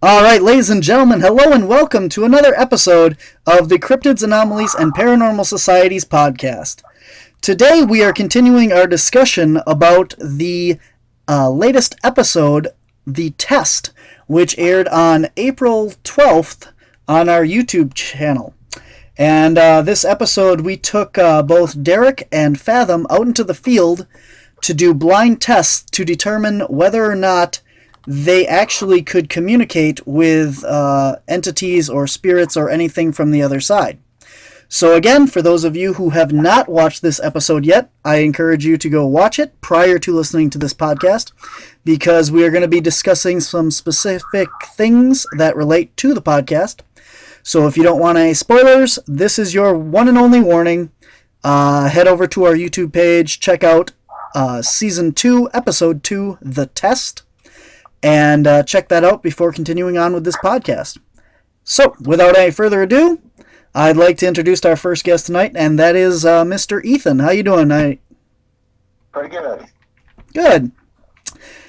All right, ladies and gentlemen, hello and welcome to another episode of the Cryptids, Anomalies, and Paranormal Societies podcast. Today we are continuing our discussion about the latest episode, The Test, which aired on April 12th on our YouTube channel. And this episode we took both Derek and Phathom out into the field to do blind tests to determine whether or not they actually could communicate with entities or spirits or anything from the other side. So again, for those of you who have not watched this episode yet, I encourage you to go watch it prior to listening to this podcast, because we are going to be discussing some specific things that relate to the podcast. So if you don't want any spoilers, this is your one and only warning. Head over to our YouTube page, check out Season 2, Episode 2, The Test, and check that out before continuing on with this podcast. So, without any further ado, I'd like to introduce our first guest tonight, and that is Mr. Ethan. How you doing tonight? Pretty good. Good.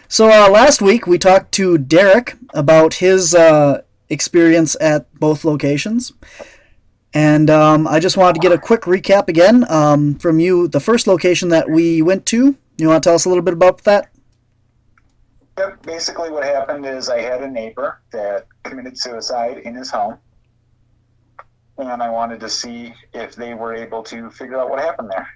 So, last week we talked to Derek about his experience at both locations. And I just wanted to get a quick recap again from you. The first location that we went to, you want to tell us a little bit about that? Yep, basically what happened is I had a neighbor that committed suicide in his home, and I wanted to see if they were able to figure out what happened there.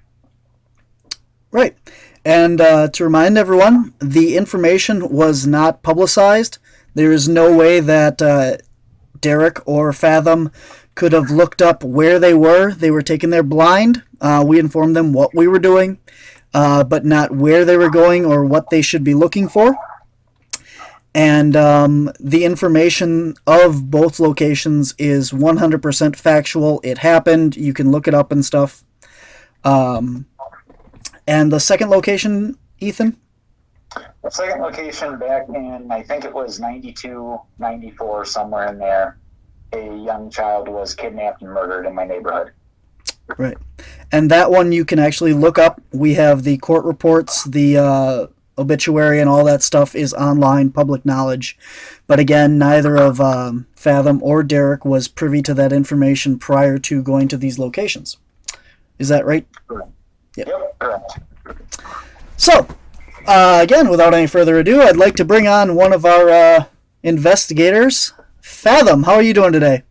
Right. And to remind everyone, the information was not publicized. There is no way that Derek or Phathom could have looked up where they were. They were taken there blind. We informed them what we were doing, but not where they were going or what they should be looking for. And the information of both locations is 100% factual. It happened. You can look it up and stuff. And the second location, Ethan? The second location back in, I think it was 92, 94, somewhere in there, a young child was kidnapped and murdered in my neighborhood. Right. And that one you can actually look up. We have the court reports, the obituary and all that stuff is online, public knowledge. But again, neither of Phathom or Derek was privy to that information prior to going to these locations. Is that right? Correct. Yep, correct. So, again, without any further ado, I'd like to bring on one of our investigators. Phathom, how are you doing today?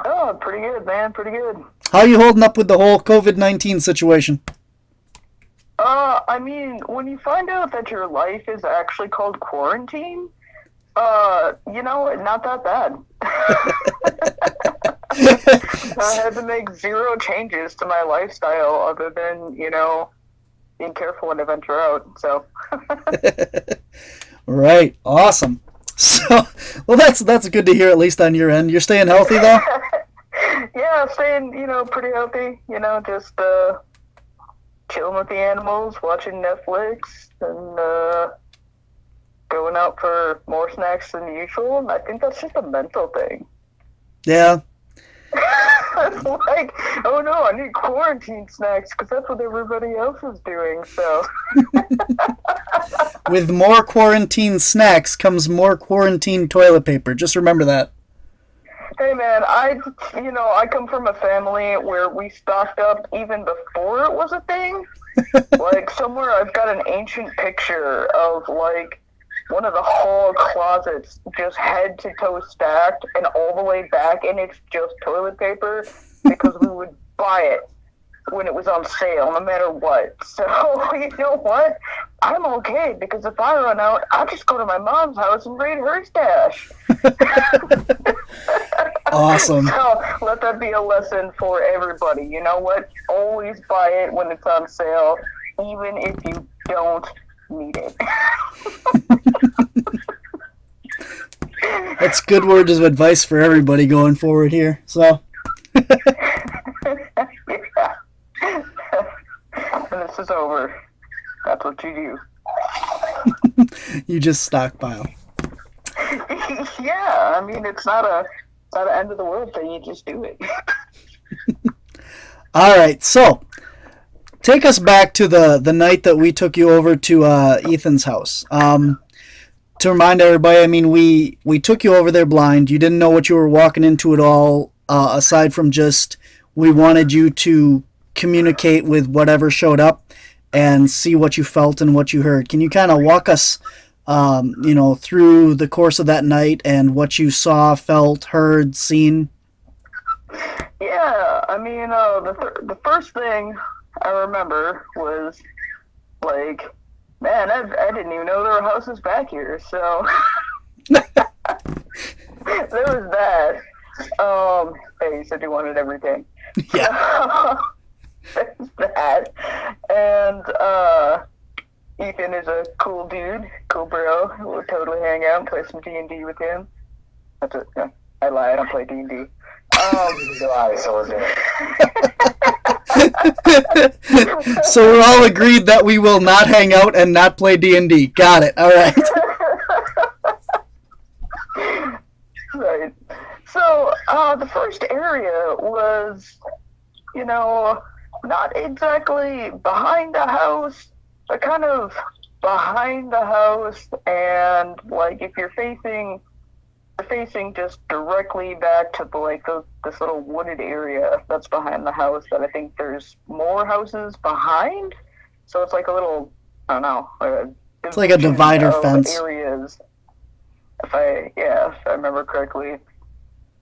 Oh, pretty good, man. Pretty good. How are you holding up with the whole COVID-19 situation? I mean, when you find out that your life is actually called quarantine, not that bad. I had to make zero changes to my lifestyle other than, being careful when I venture out, so. Right. Awesome. So, well, that's good to hear, at least on your end. You're staying healthy, though? Yeah, staying, pretty healthy, just, chilling with the animals, watching Netflix, and going out for more snacks than usual. And I think that's just a mental thing. Yeah. It's like, oh no, I need quarantine snacks because that's what everybody else is doing. So. With more quarantine snacks comes more quarantine toilet paper. Just remember that. Hey man, I come from a family where we stocked up even before it was a thing. Like somewhere I've got an ancient picture of like one of the hall closets just head to toe stacked and all the way back, and it's just toilet paper because we would buy it when it was on sale, no matter what. So, you know what? I'm okay, because if I run out, I'll just go to my mom's house and raid her stash. Awesome. So, let that be a lesson for everybody. You know what? Always buy it when it's on sale, even if you don't need it. That's good words of advice for everybody going forward here. So. Yeah. When this is over, that's what you do. You just stockpile. Yeah, I mean, it's not an end of the world thing. You just do it. All right, so take us back to the night that we took you over to Ethan's house. to remind everybody, I mean, we took you over there blind. You didn't know what you were walking into at all, aside from just we wanted you to communicate with whatever showed up and see what you felt and what you heard. Can you kind of walk us, through the course of that night and what you saw, felt, heard, seen? Yeah, I mean, the first thing I remember was, like, man, I didn't even know there were houses back here, so there was that. Hey, you said you wanted everything. Yeah. There's that. And, Ethan is a cool dude, cool bro. We'll totally hang out and play some D&D with him. That's it. Yeah, I lie, I don't play D&D. So we're all agreed that we will not hang out and not play D&D. Got it. All right. Right. So the first area was, not exactly behind the house, but kind of behind the house, and like if you're facing just directly back to this little wooded area that's behind the house that I think there's more houses behind. So it's like a little, I don't know. It's like a divider fence. Areas. If I remember correctly,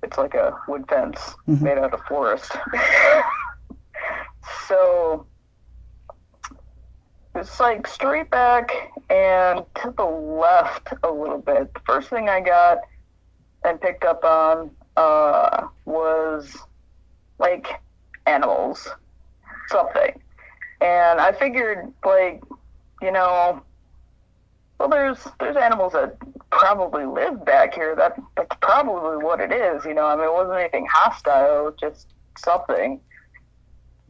it's like a wood fence made out of forest. So it's like straight back and to the left a little bit. The first thing I got and picked up on was like animals, something. And I figured, like, well, there's animals that probably live back here. That's probably what it is, I mean, it wasn't anything hostile, just something.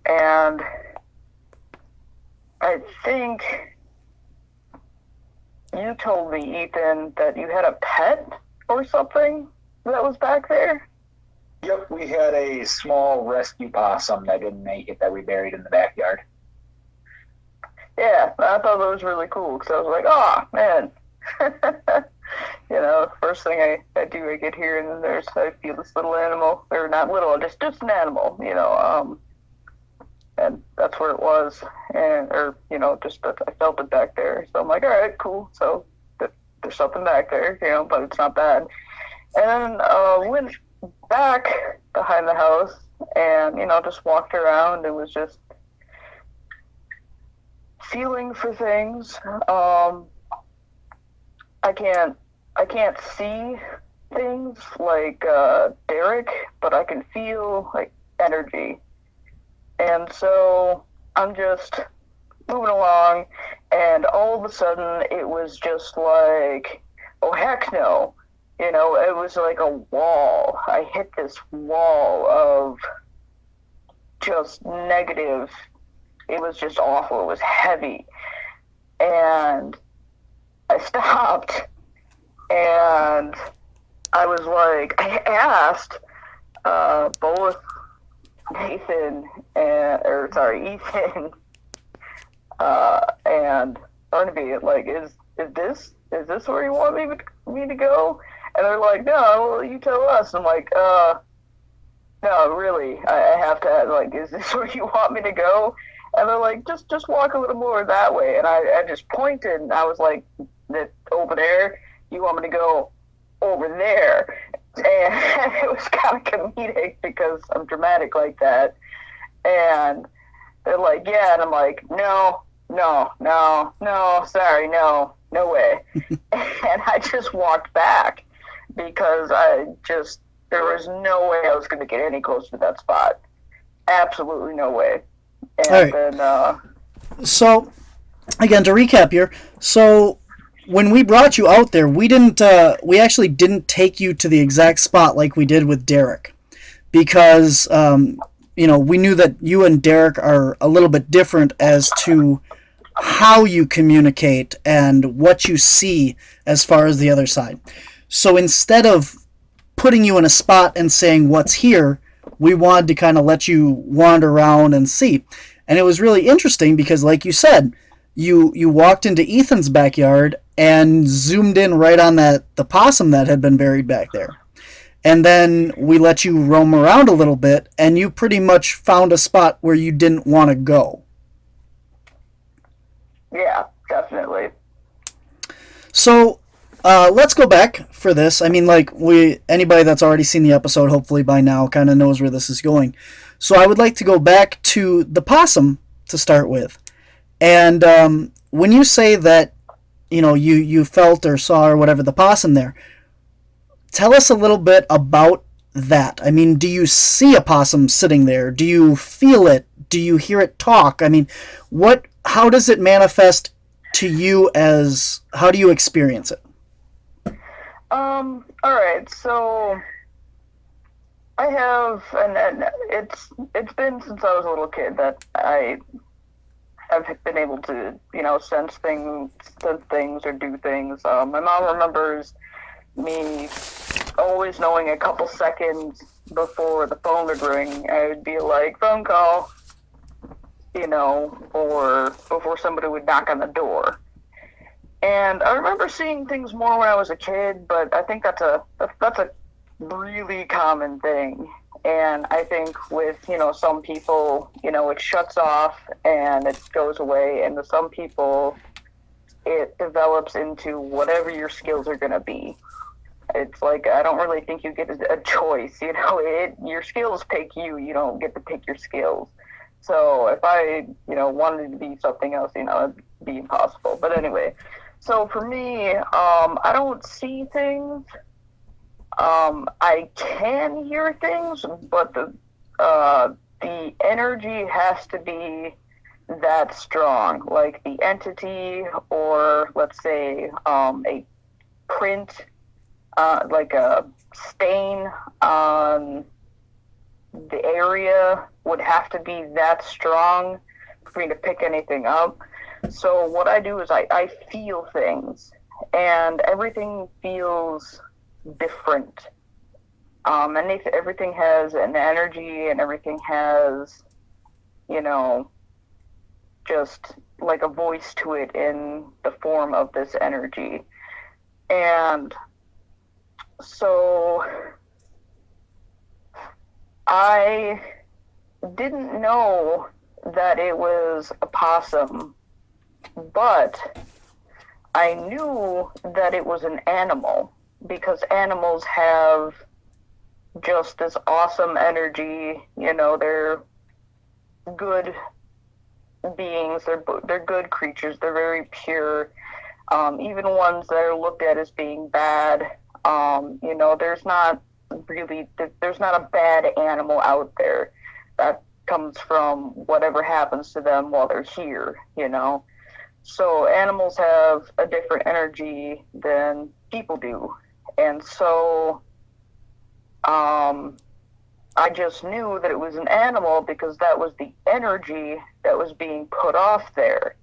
And I think you told me, Ethan, that you had a pet or something that was back there? Yep, we had a small rescue possum that didn't make it that we buried in the backyard. Yeah, I thought that was really cool because I was like, oh, man. First thing I do, I get here and then I feel this little animal, or not little, just an animal, and that's where it was, and just that I felt it back there. So I'm like, all right, cool. So there's something back there, but it's not bad. And then went back behind the house and just walked around and was just feeling for things. I can't see things like Derek, but I can feel like energy. And so I'm just moving along, and all of a sudden it was just like, oh heck no. It was like a wall. I hit this wall of just negative. It was just awful. It was heavy. And I stopped, and I was like, I asked both Ethan and Barnaby, like, is this where you want me to go? And they're like, no, well, you tell us. I'm like, no, really, I have to, like, is this where you want me to go? And they're like, just walk a little more that way. And I just pointed, and I was like, over there, you want me to go over there? And it was kind of comedic because I'm dramatic like that. And they're like, yeah. And I'm like, no, sorry, no way. And I just walked back because there was no way I was going to get any closer to that spot. Absolutely no way. And all right. Then, so, again, to recap here, so when we brought you out there, we actually didn't take you to the exact spot like we did with Derek, because we knew that you and Derek are a little bit different as to how you communicate and what you see as far as the other side. So instead of putting you in a spot and saying what's here, we wanted to kind of let you wander around and see. And it was really interesting because, like you said, you walked into Ethan's backyard and zoomed in right on the possum that had been buried back there. And then we let you roam around a little bit, and you pretty much found a spot where you didn't want to go. Yeah, definitely. So let's go back for this. I mean, like, anybody that's already seen the episode, hopefully by now, kind of knows where this is going. So I would like to go back to the possum to start with. And when you say that, you felt or saw or whatever the possum there, tell us a little bit about that. I mean, do you see a possum sitting there? Do you feel it? Do you hear it talk? I mean, how does it manifest to you how do you experience it? All right, so I have, and it's been since I was a little kid that I've been able to, sense things or do things. My mom remembers me always knowing a couple seconds before the phone would ring, I would be like, phone call, or before somebody would knock on the door. And I remember seeing things more when I was a kid, but I think that's a really common thing. And I think with, some people, it shuts off and it goes away. And with some people, it develops into whatever your skills are going to be. It's like, I don't really think you get a choice, your skills pick you, you don't get to pick your skills. So if I, wanted to be something else, it'd be impossible. But anyway, so for me, I don't see things. I can hear things, but the energy has to be that strong. Like the entity, or let's say a print, like a stain on the area would have to be that strong for me to pick anything up. So what I do is I feel things, and everything feels different. And everything has an energy, and everything has, just like a voice to it in the form of this energy. And so I didn't know that it was a possum, but I knew that it was an animal, because animals have just this awesome energy. They're good beings, they're good creatures, they're very pure. Even ones that are looked at as being bad, there's not a bad animal out there. That comes from whatever happens to them while they're here, So animals have a different energy than people do. And so I just knew that it was an animal because that was the energy that was being put off there.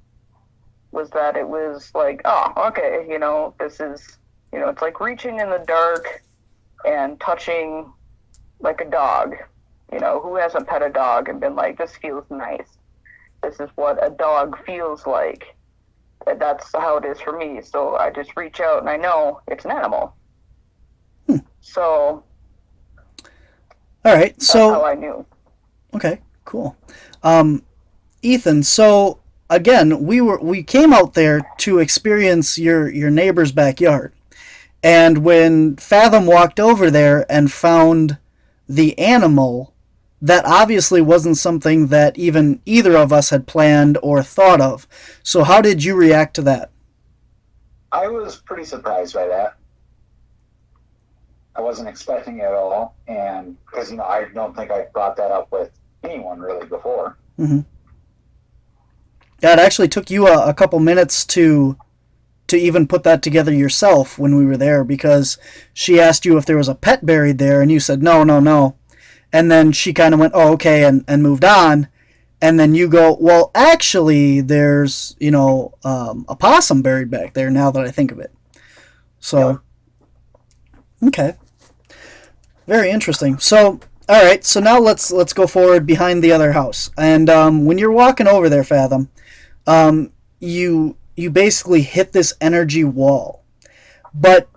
Was that it was like, oh, okay, this is, it's like reaching in the dark and touching like a dog. Who hasn't pet a dog and been like, this feels nice. This is what a dog feels like. That's how it is for me. So I just reach out and I know it's an animal. So all right, so that's how I knew. Okay, cool. Ethan, so again, we came out there to experience your neighbor's backyard. And when Phathom walked over there and found the animal, that obviously wasn't something that even either of us had planned or thought of. So how did you react to that? I was pretty surprised by that. I wasn't expecting it at all, and because I don't think I brought that up with anyone really before. Mm-hmm. Yeah, it actually took you a couple minutes to even put that together yourself when we were there, because she asked you if there was a pet buried there, and you said no. And then she kind of went, oh, okay, and moved on. And then you go, well, actually, there's, a possum buried back there now that I think of it. So, yeah. Okay. Very interesting. So, all right, so now let's go forward behind the other house. And when you're walking over there, Phathom, you you basically hit this energy wall. But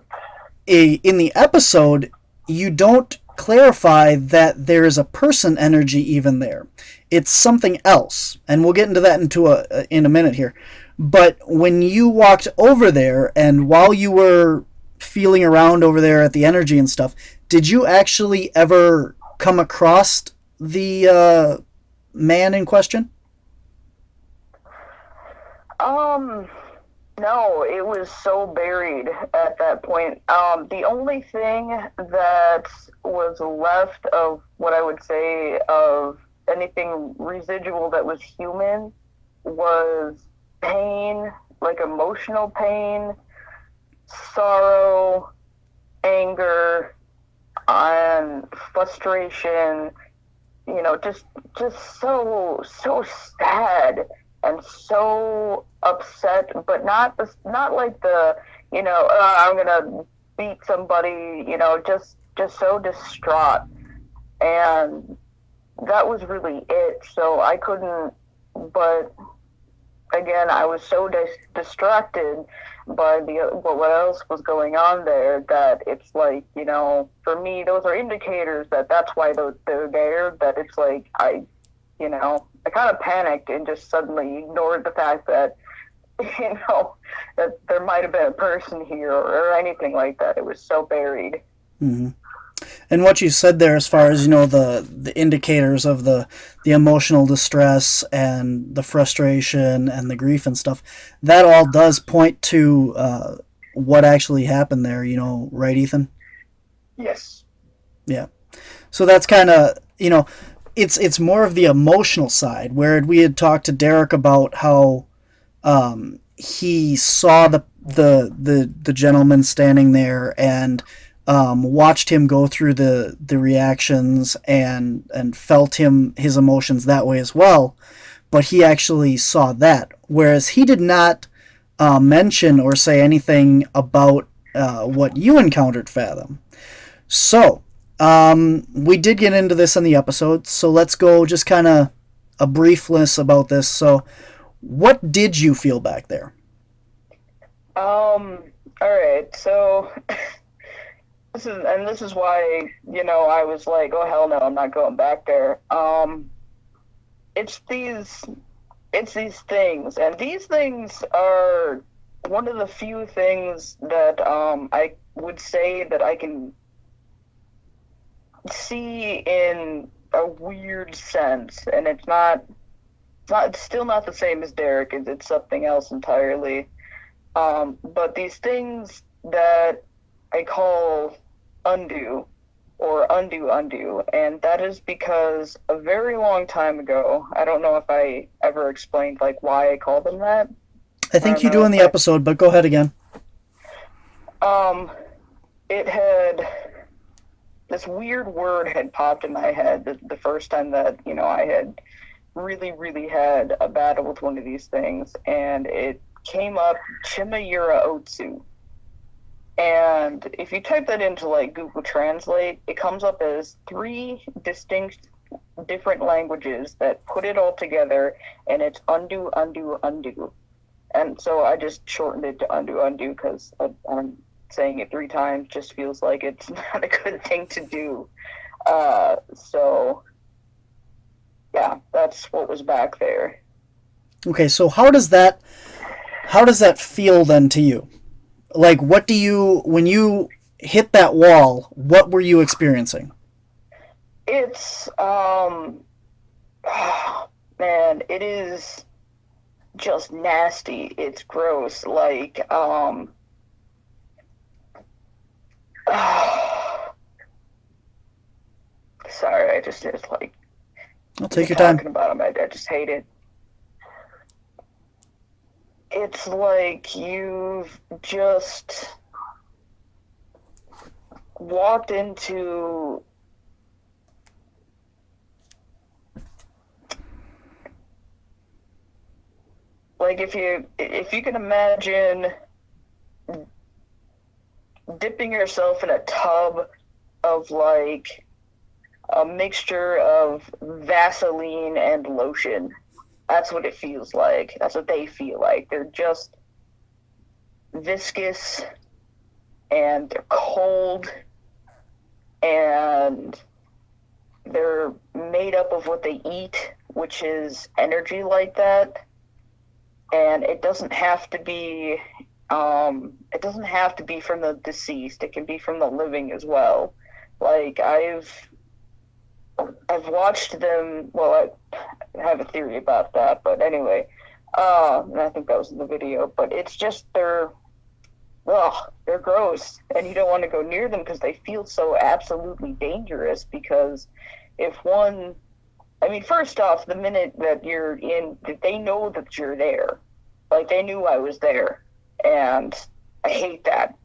in the episode, you don't clarify that there is a person energy even there. It's something else, and we'll get into that in a minute here. But when you walked over there, and while you were feeling around over there at the energy and stuff, did you actually ever come across the man in question? No, it was so buried at that point. The only thing that was left of what I would say of anything residual that was human was pain, like emotional pain, sorrow, anger, and frustration. You know, just so sad and so upset, but not like the, you know, I'm gonna beat somebody, you know, just so distraught. And that was really it. So I couldn't, but again, I was so distracted by what else was going on there that it's like, you know, for me, those are indicators that that's why they're there. That it's like you know, I kind of panicked and just suddenly ignored the fact that, you know, that there might have been a person here or anything like that. It was so buried. Mm-hmm. And what you said there, as far as, you know, the indicators of the emotional distress and the frustration and the grief and stuff, that all does point to what actually happened there. You know, right, Ethan? Yes. Yeah. So that's kind of, you know, it's more of the emotional side, where we had talked to Derek about how he saw the gentleman standing there and watched him go through the reactions and felt his emotions that way as well. But he actually saw that, whereas he did not mention or say anything about what you encountered, Phathom. So we did get into this in the episode, so let's go just kind of a brief list about this. So, what did you feel back there? All right, so this is why, you know, I was like, oh hell no, I'm not going back there. It's these things, and these things are one of the few things that I would say that I can see in a weird sense, and it's still not the same as Derek. It's something else entirely. But these things that I call undo or undo, and that is because a very long time ago, I don't know if I ever explained like why I call them that. I think you do in the episode, but go ahead again. It had this weird word had popped in my head the first time that, you know, I had really had a battle with one of these things, and it came up Chimayura Otsu. And if you type that into like Google Translate, it comes up as 3 distinct different languages that put it all together, and it's undo. And so I just shortened it to undo because I'm saying it 3 times just feels like it's not a good thing to do. So yeah, that's what was back there. Okay, so how does that feel then to you? Like, what do you, when you hit that wall, what were you experiencing? It's man, it is just nasty. It's gross. Like sorry, I just like. I'll take your time. Talking about them, I just hate it. It's like you've just walked into like if you can imagine dipping yourself in a tub of like a mixture of Vaseline and lotion. That's what it feels like. That's what they feel like. They're just viscous and they're cold and they're made up of what they eat, which is energy like that. And it doesn't have to be from the deceased. It can be from the living as well. Like I've watched them. Well, I have a theory about that, but anyway, and I think that was in the video. But it's just they're gross, and you don't want to go near them because they feel so absolutely dangerous. Because first off, the minute that you're in, they know that you're there. Like, they knew I was there, and I hate that,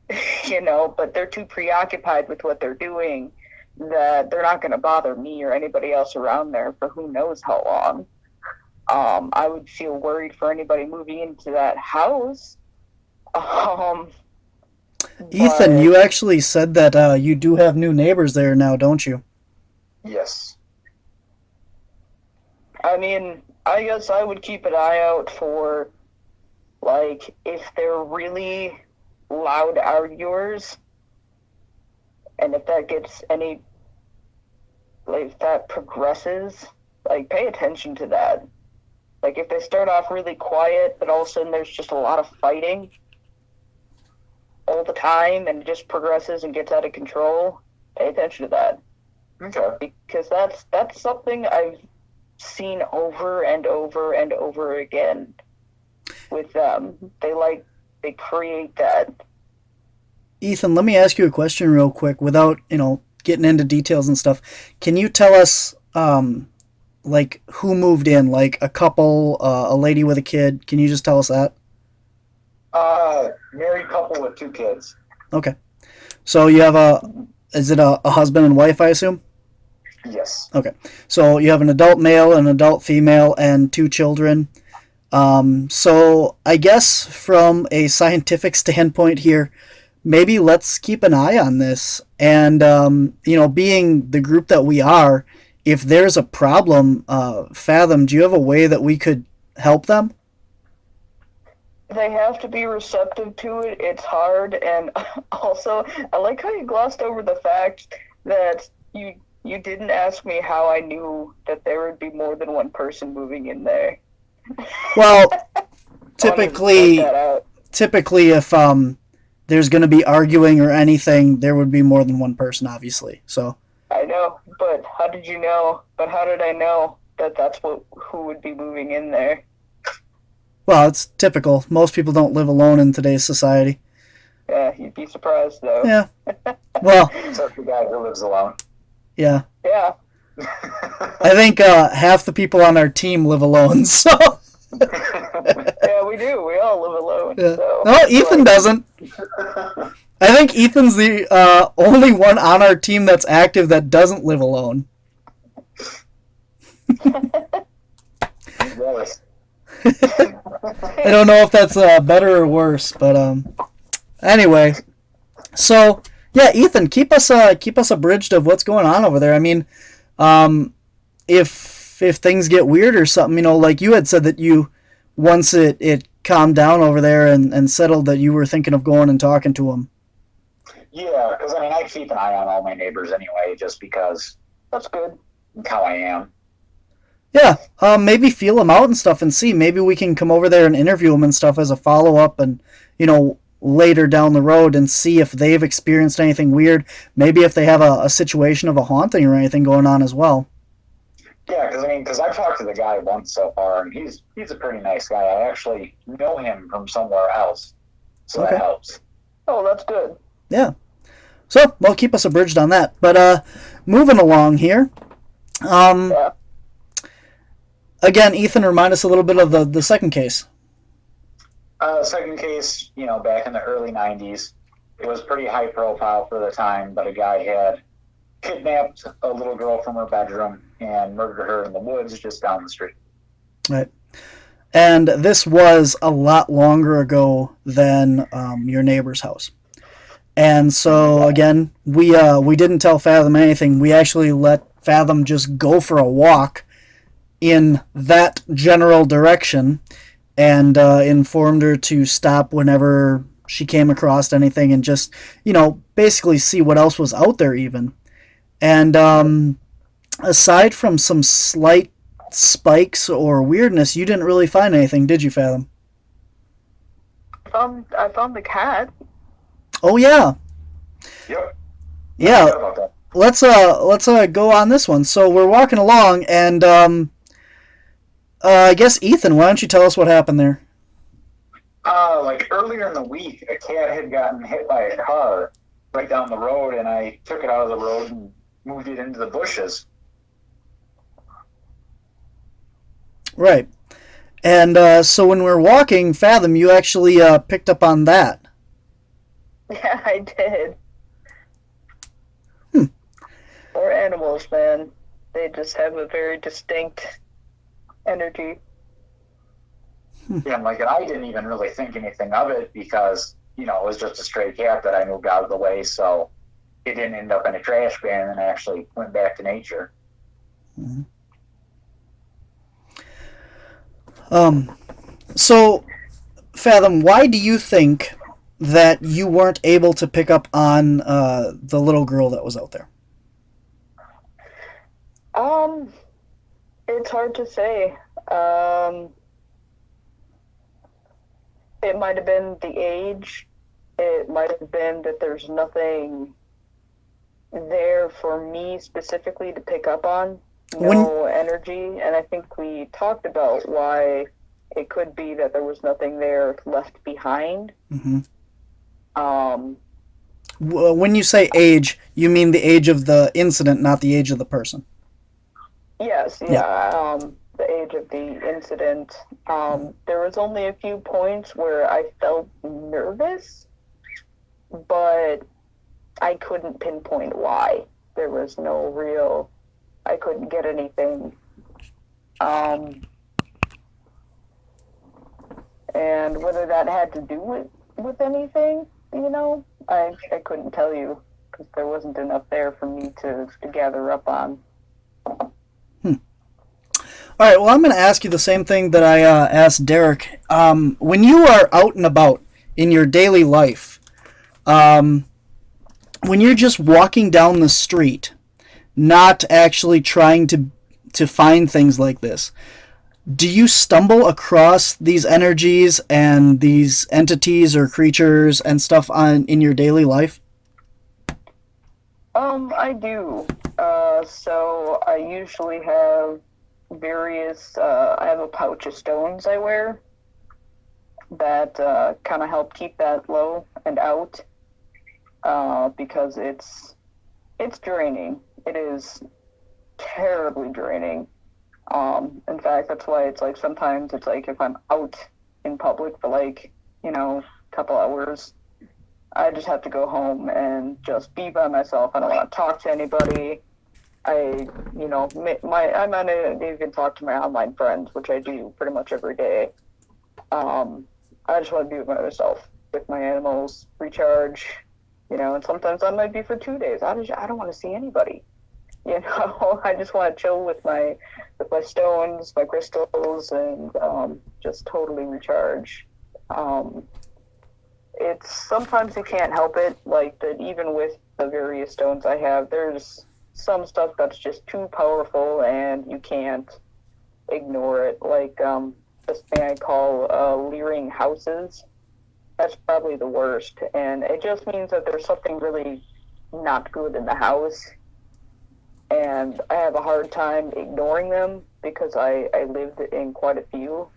but they're too preoccupied with what they're doing that they're not going to bother me or anybody else around there for who knows how long. I would feel worried for anybody moving into that house. Ethan, you actually said that you do have new neighbors there now, don't you? Yes. I mean, I guess I would keep an eye out for, like, if they're really loud arguers, and if that gets any, like, if that progresses, like, pay attention to that. Like, if they start off really quiet, but all of a sudden there's just a lot of fighting all the time, and it just progresses and gets out of control, pay attention to that. Okay. Because that's something I've seen over and over and over again with them. They create that. Ethan, let me ask you a question real quick without, getting into details and stuff. Can you tell us, like, who moved in? Like, a couple, a lady with a kid? Can you just tell us that? Married couple with 2 kids. Okay. So you have is it a husband and wife, I assume? Yes. Okay. So you have an adult male, an adult female, and 2 children. So I guess from a scientific standpoint here, maybe let's keep an eye on this. And, being the group that we are, if there's a problem, Phathom, do you have a way that we could help them? They have to be receptive to it. It's hard. And also, I like how you glossed over the fact that you didn't ask me how I knew that there would be more than one person moving in there. Well, typically if there's going to be arguing or anything, there would be more than one person, obviously. So I know, but how did you know? But how did I know that that's who would be moving in there? Well, it's typical. Most people don't live alone in today's society. Yeah, you'd be surprised, though. Yeah. Well, except the guy who lives alone. Yeah. Yeah. I think half the people on our team live alone, so. Yeah, we do. We all live alone. Yeah. So. No, Ethan doesn't. I think Ethan's the only one on our team that's active that doesn't live alone. Yes. I don't know if that's better or worse, but anyway. So yeah, Ethan, keep us abridged of what's going on over there. I mean, if things get weird or something, like you had said that you once it calmed down over there and settled, that you were thinking of going and talking to them. Yeah, because I keep an eye on all my neighbors anyway, just because that's good. How I am. Yeah, maybe feel them out and stuff and see. Maybe we can come over there and interview them and stuff as a follow-up and, later down the road and see if they've experienced anything weird. Maybe if they have a situation of a haunting or anything going on as well. Yeah, because I've talked to the guy once so far, and he's a pretty nice guy. I actually know him from somewhere else, so Okay. That helps. Oh, that's good. Yeah. So, well, keep us abridged on that. But moving along here. Yeah. Again, Ethan, remind us a little bit of the second case. Second case, back in the early 90s. It was pretty high profile for the time, but a guy had kidnapped a little girl from her bedroom and murdered her in the woods just down the street. Right. And this was a lot longer ago than your neighbor's house. And so, again, we didn't tell Phathom anything. We actually let Phathom just go for a walk in that general direction and informed her to stop whenever she came across anything and just, basically see what else was out there even. And aside from some slight spikes or weirdness, you didn't really find anything, did you, Phathom? I found the cat. Oh yeah. Yep. Yeah. About that. Let's go on this one. So we're walking along, and I guess Ethan, why don't you tell us what happened there? Like earlier in the week, a cat had gotten hit by a car right down the road, and I took it out of the road and moved it into the bushes. Right. And so when we're walking, Phathom, you actually picked up on that. Yeah, I did. Hmm. Or animals, man. They just have a very distinct energy. Yeah, and I didn't even really think anything of it because, it was just a stray cat that I moved out of the way, so it didn't end up in a trash bin and actually went back to nature. Mm-hmm. So, Phathom, why do you think that you weren't able to pick up on the little girl that was out there? It's hard to say. It might have been the age. It might have been that there's nothing there for me specifically to pick up on. No energy. And I think we talked about why it could be that there was nothing there left behind. Mm-hmm. When you say age, you mean the age of the incident, not the age of the person. Yes, yeah. The age of the incident. There was only a few points where I felt nervous, but I couldn't pinpoint why. There was no real... I couldn't get anything. And whether that had to do with anything, I couldn't tell you because there wasn't enough there for me to gather up on. All right, well, I'm going to ask you the same thing that I asked Derek. When you are out and about in your daily life, when you're just walking down the street, not actually trying to find things like this, do you stumble across these energies and these entities or creatures and stuff in your daily life? I do. So I usually have various, I have a pouch of stones I wear that kind of help keep that low and out because it's draining. It is terribly draining. In fact, that's why it's sometimes it's if I'm out in public for a couple hours, I just have to go home and just be by myself. I don't want to talk to anybody. I might even talk to my online friends, which I do pretty much every day. I just want to be with myself, with my animals, recharge, and sometimes that might be for 2 days. I don't want to see anybody. I just want to chill with my stones, my crystals, and just totally recharge. It's sometimes you can't help it, that even with the various stones I have, there's some stuff that's just too powerful and you can't ignore it. This thing I call leering houses. That's probably the worst, and it just means that there's something really not good in the house. And I have a hard time ignoring them because I lived in quite a few,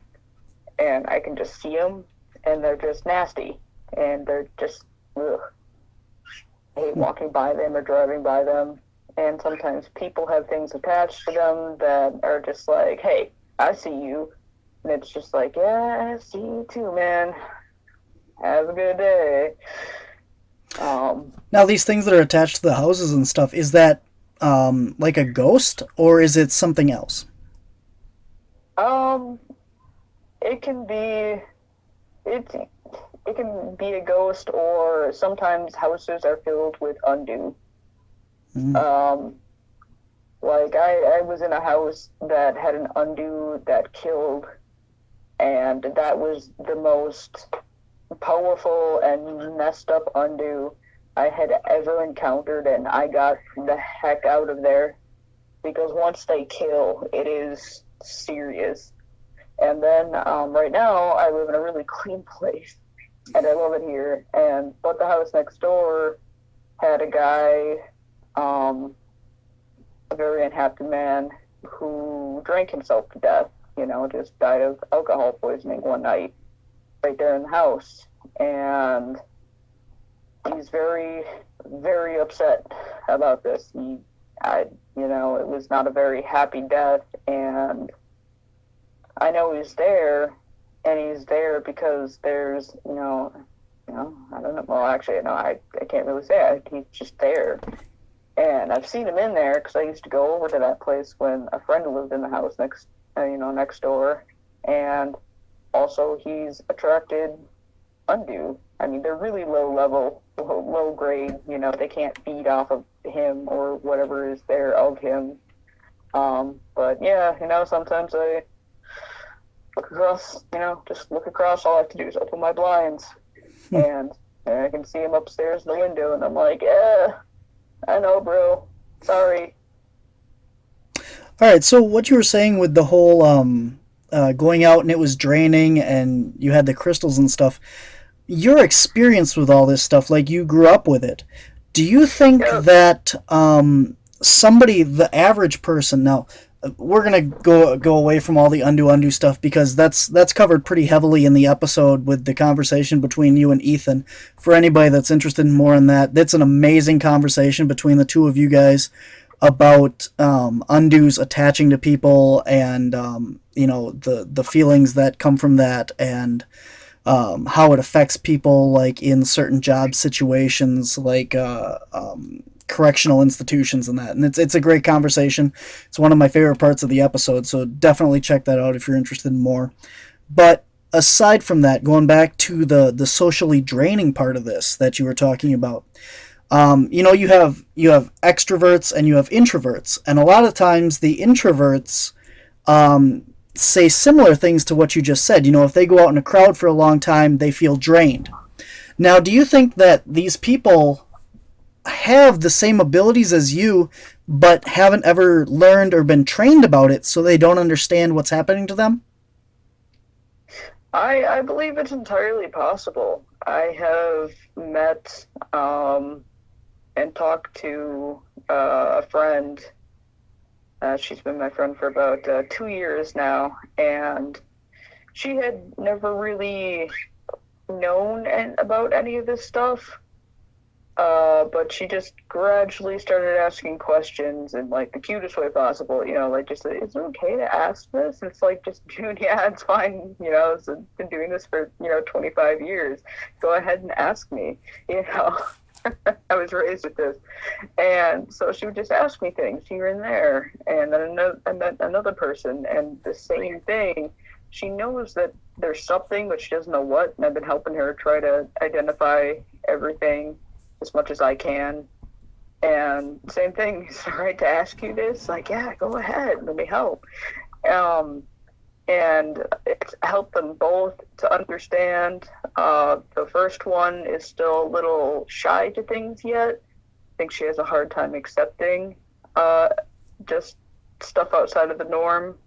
and I can just see them, and they're just nasty, and they're just, ugh. I hate walking by them or driving by them, and sometimes people have things attached to them that are just hey, I see you, and it's just yeah, I see you too, man. Have a good day. Now, these things that are attached to the houses and stuff, is that like a ghost, or is it something else? It can be it can be a ghost, or sometimes houses are filled with undew. Mm. I was in a house that had an undew that killed, and that was the most powerful and messed up undo I had ever encountered, and I got the heck out of there because once they kill, it is serious. And then right now, I live in a really clean place, and I love it here. But the house next door had a guy, a very unhappy man, who drank himself to death. Just died of alcohol poisoning one night right there in the house, and he's very, very upset about this. It was not a very happy death, and I know he's there, and he's there because there's, I don't know. Well, actually, no, I can't really say it. He's just there, and I've seen him in there because I used to go over to that place when a friend lived in the house next door, and also he's attracted undue. I mean, they're really low level, low grade. They can't feed off of him or whatever is there of him. But yeah, sometimes I look across, just look across. All I have to do is open my blinds, and I can see him upstairs in the window, and I'm like, yeah, I know, bro. Sorry. All right, so what you were saying with the whole going out and it was draining and you had the crystals and stuff, your experience with all this stuff, like you grew up with it, do you think that somebody, the average person, now we're going to go away from all the undo stuff because that's covered pretty heavily in the episode with the conversation between you and Ethan. For anybody that's interested in more in that, that's an amazing conversation between the two of you guys about undos attaching to people and the feelings that come from that, and how it affects people like in certain job situations, like correctional institutions and that. And it's a great conversation. It's one of my favorite parts of the episode, so definitely check that out if you're interested in more. But aside from that, going back to the socially draining part of this that you were talking about, you have extroverts and you have introverts, and a lot of times the introverts say similar things to what you just said. If they go out in a crowd for a long time, they feel drained. Now, do you think that these people have the same abilities as you, but haven't ever learned or been trained about it, so they don't understand what's happening to them? I believe it's entirely possible. I have met and talked to a friend. She's been my friend for about 2 years now, and she had never really known about any of this stuff. But she just gradually started asking questions in like the cutest way possible. Just, is it okay to ask this? It's like, just, dude, yeah, it's fine. I've been doing this for 25 years. Go ahead and ask me. I was raised with this, and so she would just ask me things here and there, and then I met another person, and the same thing. She knows that there's something, but she doesn't know what, and I've been helping her try to identify everything as much as I can. And same thing, is it right to ask you this? Like, yeah, go ahead, let me help. And it's helped them both to understand. The first one is still a little shy to things yet. I think she has a hard time accepting just stuff outside of the norm.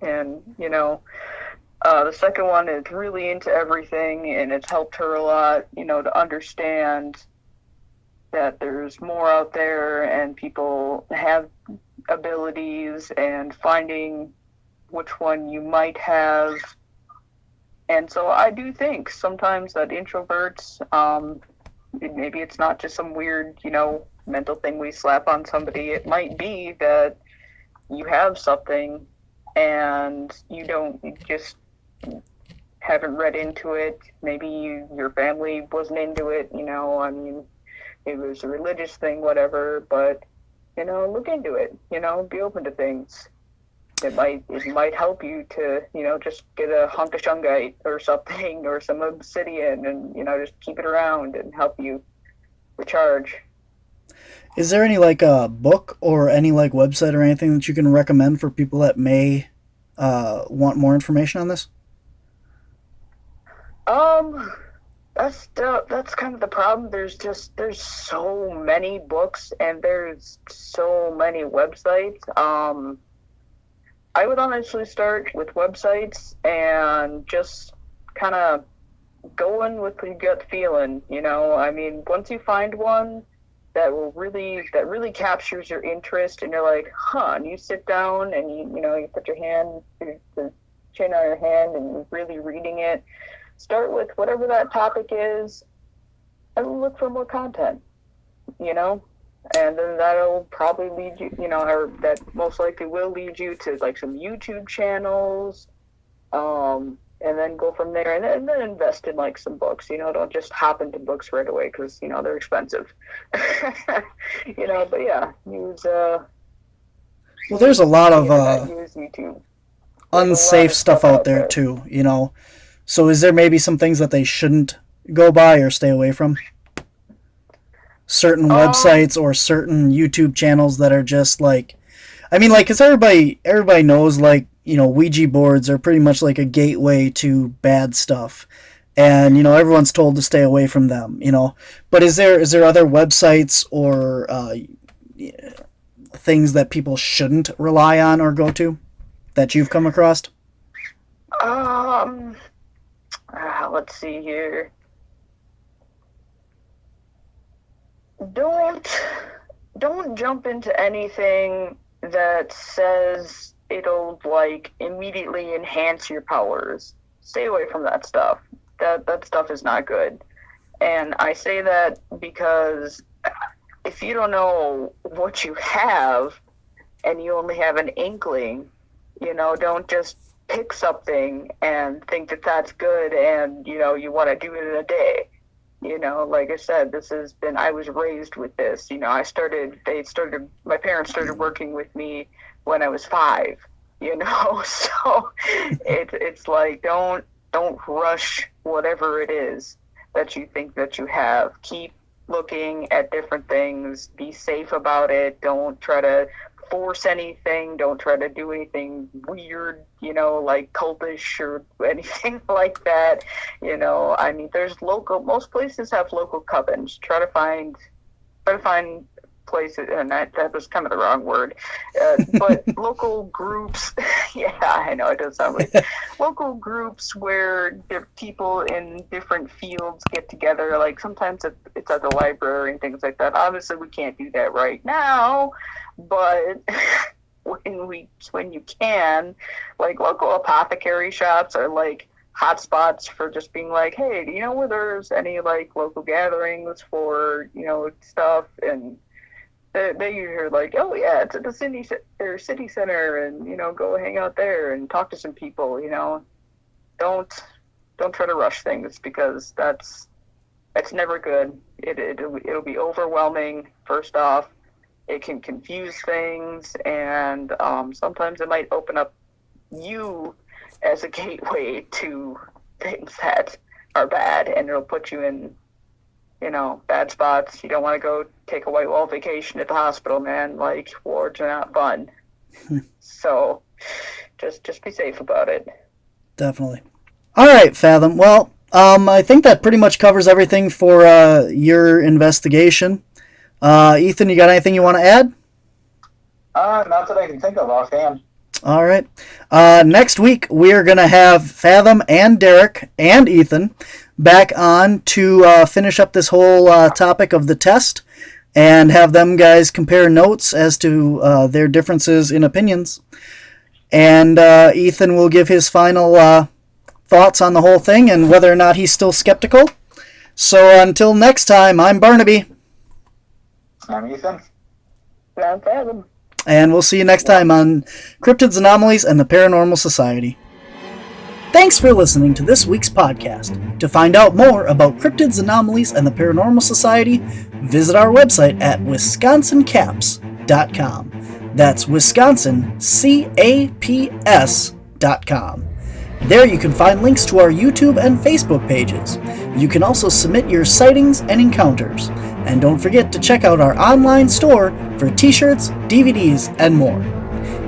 And, the second one is really into everything, and it's helped her a lot, to understand that there's more out there and people have abilities, and finding which one you might have. And so I do think sometimes that introverts, maybe it's not just some weird, mental thing we slap on somebody. It might be that you have something and you just haven't read into it. Maybe your family wasn't into it, I mean, it was a religious thing, whatever, but, look into it, be open to things. It might help you to, just get a hunk of shungite or something, or some obsidian, and, just keep it around and help you recharge. Is there any like a book or any like website or anything that you can recommend for people that may want more information on this? That's kind of the problem. There's so many books and there's so many websites. I would honestly start with websites and just kind of going with the gut feeling. I mean, once you find one that really captures your interest, and you're like, huh, and you sit down and you put the chin on your hand, and you're really reading it. Start with whatever that topic is, and look for more content. And then that'll probably lead you, or that most likely will lead you to like some YouTube channels, and then go from there, and then invest in like some books. Don't just hop into books right away because they're expensive. But yeah, use. Well, there's a lot of use YouTube. unsafe stuff out there too. So is there maybe some things that they shouldn't go by or stay away from? Certain websites or certain YouTube channels that are just like, I mean, like, because everybody knows, like, Ouija boards are pretty much like a gateway to bad stuff, and everyone's told to stay away from them. But is there other websites or things that people shouldn't rely on or go to that you've come across? Let's see here. Don't jump into anything that says it'll like immediately enhance your powers. Stay away from that stuff. That stuff is not good. And I say that because if you don't know what you have and you only have an inkling, don't just pick something and think that that's good and you want to do it in a day. Like I said, I was raised with this. My parents started working with me when I was 5, so it's like, don't rush whatever it is that you think that you have. Keep looking at different things, be safe about it. Don't try to force anything. Don't try to do anything weird, like cultish or anything like that. I mean, most places have local covens. Try to find places, and that was kind of the wrong word, but local groups. Yeah, I know it does sound like local groups where people in different fields get together. Like sometimes it's at the library and things like that. Obviously, we can't do that right now, but when you can, like local apothecary shops are like hot spots for just being like, hey, do you know where there's any like local gatherings for stuff? And they usually like, oh yeah, it's at the city center, and go hang out there and talk to some people. Don't try to rush things, because that's never good. It'll be overwhelming. First off, it can confuse things, and sometimes it might open up you as a gateway to things that are bad, and it'll put you in bad spots. You don't want to go take a white wall vacation at the hospital, man. Like, wards are not fun. So just be safe about it. Definitely. All right, Phathom. Well, I think that pretty much covers everything for your investigation. Ethan, you got anything you want to add? Not that I can think of offhand. All right. Next week, we are going to have Phathom and Derek and Ethan back on to finish up this whole topic of the test and have them guys compare notes as to their differences in opinions. And Ethan will give his final thoughts on the whole thing and whether or not he's still skeptical. So until next time, I'm Barnaby. I'm Ethan. I'm Phathom. And we'll see you next time on Cryptids, Anomalies, and the Paranormal Society. Thanks for listening to this week's podcast. To find out more about Cryptids, Anomalies, and the Paranormal Society, visit our website at wisconsincaps.com. That's wisconsincaps.com. There you can find links to our YouTube and Facebook pages. You can also submit your sightings and encounters. And don't forget to check out our online store for t-shirts, DVDs, and more.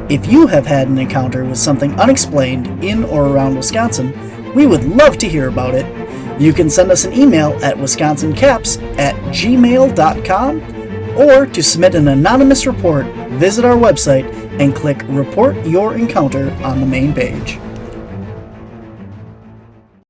If you have had an encounter with something unexplained in or around Wisconsin, we would love to hear about it. You can send us an email at wisconsincaps@gmail.com, or to submit an anonymous report, visit our website and click Report Your Encounter on the main page.